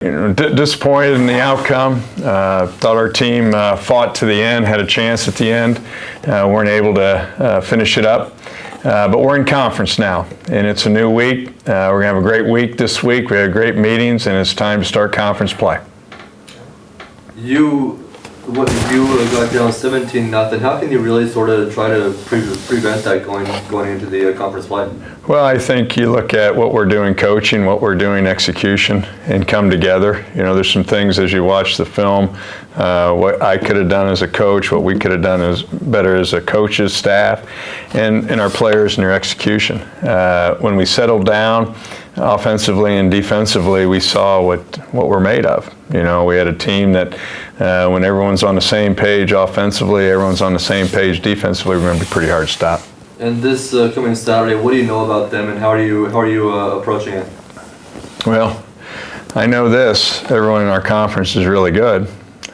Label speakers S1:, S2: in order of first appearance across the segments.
S1: Disappointed in the outcome. Thought our team fought to the end, had a chance at the end. Weren't able to finish it up. But we're in conference now, and it's a new week. We're going to have a great week this week. We had great meetings, and it's time to start conference play.
S2: You got down 17-0. How can you really sort of try to prevent that going into the conference play?
S1: Well, I think you look at what we're doing coaching, what we're doing execution, and come together. You know, there's some things as you watch the film, what I could have done as a coach, what we could have done as better as a coach's staff, and our players and their execution. When we settled down offensively and defensively, we saw what we're made of. You know, we had a team that when everyone's on the same page offensively, everyone's on the same page defensively, we're going to be pretty hard to stop.
S2: And this coming Saturday, what do you know about them, and how are you approaching it?
S1: Well, I know this: everyone in our conference is really good,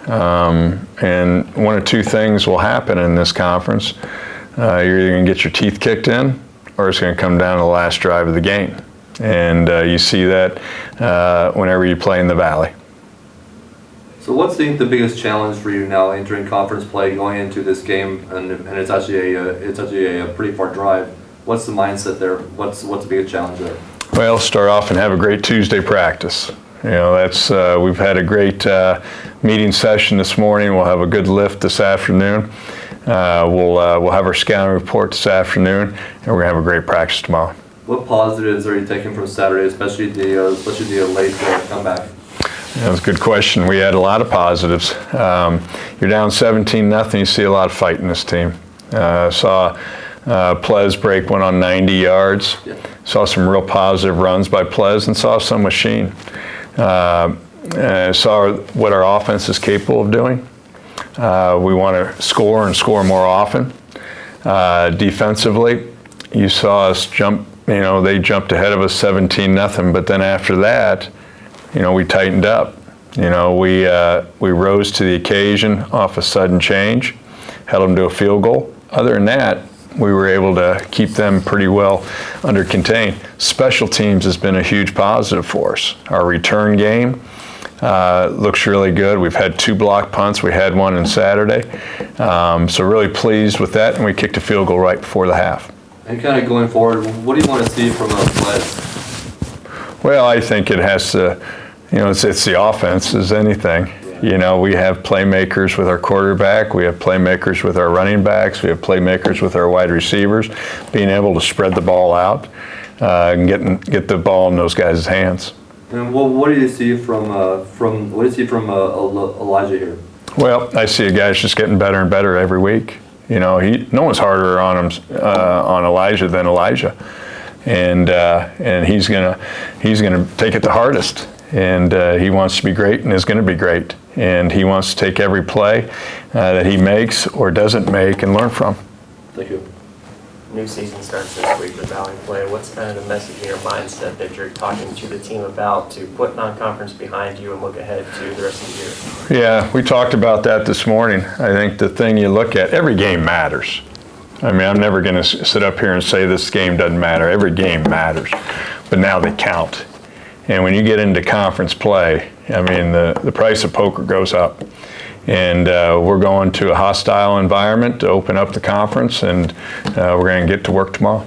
S1: and one of two things will happen in this conference: you're either going to get your teeth kicked in, or it's going to come down to the last drive of the game, and you see that whenever you play in the Valley.
S2: So what's the biggest challenge for you now entering conference play, going into this game, and it's actually a pretty far drive? What's the mindset there? What's the biggest challenge there? Well,
S1: start off and have a great Tuesday practice. You know, that's we've had a great meeting session this morning. We'll have a good lift this afternoon. We'll have our scouting report this afternoon, and we're gonna have a great practice tomorrow. What
S2: positives are you taking from Saturday, especially the late comeback?
S1: That's a good question. We had a lot of positives. You're down 17-0. You see a lot of fight in this team. Saw Plez break one on 90 yards. Yeah. Saw some real positive runs by Plez, and saw some machine. Saw what our offense is capable of doing. We want to score and score more often. Defensively, you saw us jump. You know, they jumped ahead of us 17-0, but then after that, you know, we tightened up. You know, we rose to the occasion off a sudden change, held them to a field goal. Other than that, we were able to keep them pretty well under contained. Special teams has been a huge positive for us. Our return game looks really good. We've had 2 block punts. We had one on Saturday. So really pleased with that, and we kicked a field goal right before the half.
S2: And kind of going forward, what do you want to see from us, Plez?
S1: Well, I think it has to, you know, it's the offense as anything. Yeah. You know, we have playmakers with our quarterback, we have playmakers with our running backs, we have playmakers with our wide receivers, being able to spread the ball out and get the ball in those guys' hands.
S2: And what do you see from Elijah here?
S1: Well, I see a guy that's just getting better and better every week. You know, no one's harder on him on Elijah than Elijah. And he's gonna take it the hardest, and he wants to be great and is going to be great, and he wants to take every play that he makes or doesn't make and learn from.
S2: Thank you.
S3: New season starts this week with Valley play. What's kind of the message in your mindset that you're talking to the team about to put non-conference behind you and look ahead to the rest of the year?
S1: Yeah, we talked about that this morning. I think the thing you look at, every game matters. I mean, I'm never going to sit up here and say this game doesn't matter. Every game matters, but now they count. And when you get into conference play, I mean, the price of poker goes up. And we're going to a hostile environment to open up the conference, and we're going to get to work tomorrow.